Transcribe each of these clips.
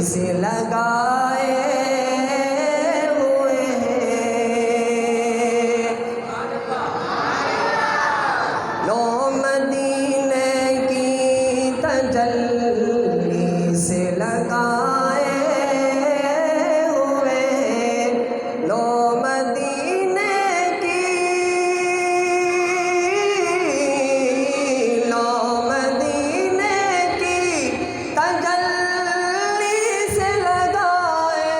سے لگائے ہوئے ہیں، لو مدینے کی تجلی سے لگائے ہوئے ہیں، لو مدینے کی، لو مدینے کی تجلی سے لگائے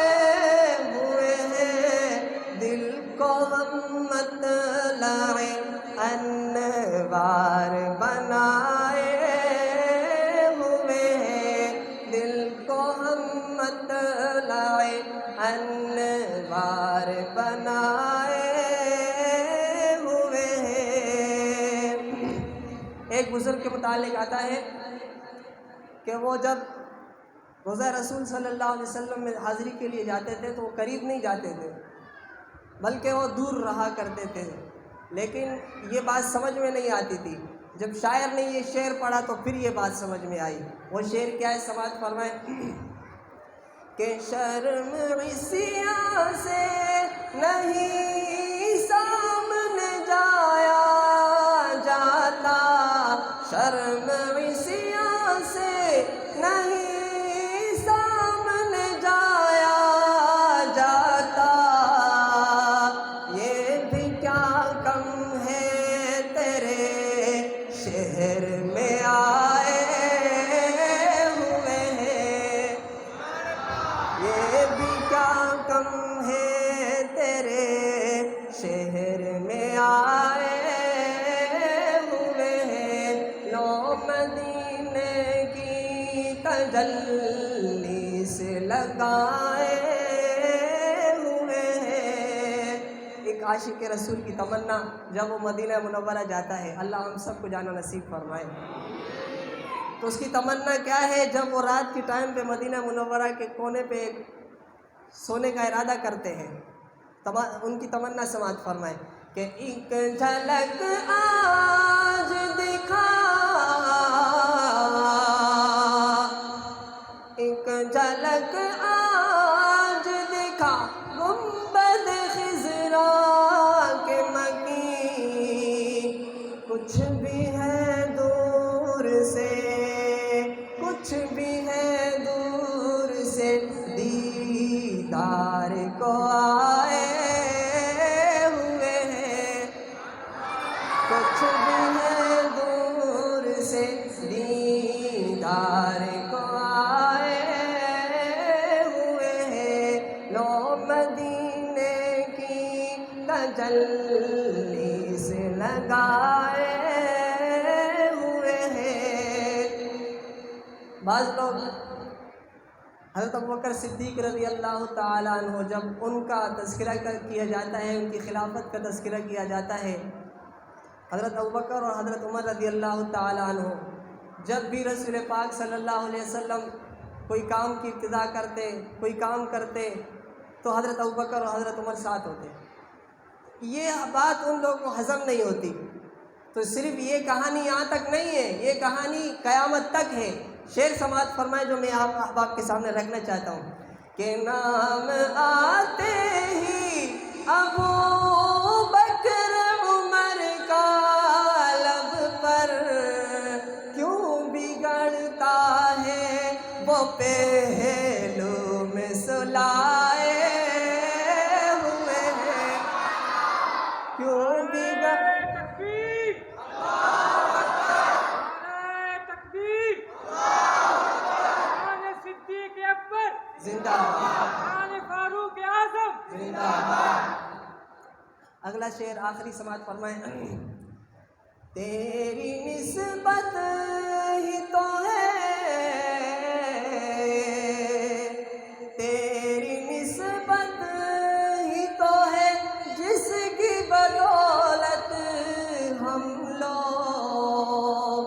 ہوئے ہیں، دل کو ہم مطلع انوار بنائے ہوئے ہیں، دل کو ہم مطلع انوار بنائے ہوئے ہیں۔ ایک بزرگ کے متعلق آتا ہے کہ وہ جب روضہ رسول صلی اللہ علیہ وسلم میں حاضری کے لیے جاتے تھے تو وہ قریب نہیں جاتے تھے بلکہ وہ دور رہا کرتے تھے، لیکن یہ بات سمجھ میں نہیں آتی تھی۔ جب شاعر نے یہ شعر پڑھا تو پھر یہ بات سمجھ میں آئی۔ وہ شعر کیا ہے، سماعت فرمائیں کہ شرم عصیاں سے نہیں سامنے جایا جاتا، شرم عصیاں سے نہیں سامنے جایا جاتا، یہ بھی کیا کم ہے تیرے شہر میں آئے ہوئے ہیں، یہ بھی کیا کم ہے تیرے شہر میں آئے ہوئے ہیں، لو مدینے کی تجلی سے لگائے ہوئے ہیں۔ ایک عاشق رسول کی تمنا جب وہ مدینہ منورہ جاتا ہے، اللہ ہم سب کو جانا نصیب فرمائے، تو اس کی تمنا کیا ہے، جب وہ رات کے ٹائم پہ مدینہ منورہ کے کونے پہ سونے کا ارادہ کرتے ہیں، ان کی تمنا سماعت فرمائے کہ ایک جھلک آج دکھا، ایک جھلک آج دکھا گنبد خضرا کے مکین، کچھ بھی ہے دور سے، کچھ بھی ہے دور سے دیدار کو آئے ہوئے ہیں، کچھ بھی ہے دور سے دیدار کو آئے ہوئے ہیں، لو مدینے کی تجلی سے لگائے ہوئے ہیں۔ بعض لوگ حضرت ابوبکر صدیق رضی اللہ تعالیٰ عنہ، جب ان کا تذکرہ کیا جاتا ہے، ان کی خلافت کا تذکرہ کیا جاتا ہے، حضرت ابوبکر اور حضرت عمر رضی اللہ تعالیٰ عنہ جب بھی رسول پاک صلی اللہ علیہ وسلم کوئی کام کی ابتدا کرتے، کوئی کام کرتے تو حضرت ابوبکر اور حضرت عمر ساتھ ہوتے۔ یہ بات ان لوگوں کو ہضم نہیں ہوتی، تو صرف یہ کہانی یہاں تک نہیں ہے، یہ کہانی قیامت تک ہے۔ شعر سماعت فرمائے جو میں آپ احباب کے سامنے رکھنا چاہتا ہوں کہ نام آتے ہی ابو بکر عمر کا لب پر کیوں بگڑتا ہے وہ پہلو میں سلائے ہوئے ہیں، کیوں زندہ باد، فاروق اعظم زندہ باد۔ اگلا شعر آخری سماعت فرمائیں، تیری نسبت ہی تو ہے، تیری نسبت ہی تو ہے جس کی بدولت ہم لوگ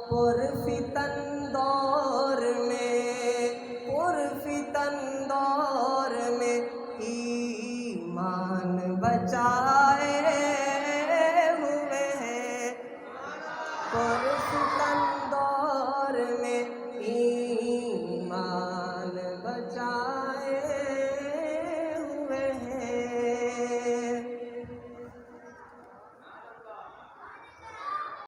پرفتن دور میں، پرفتن دور میں ایمان بچا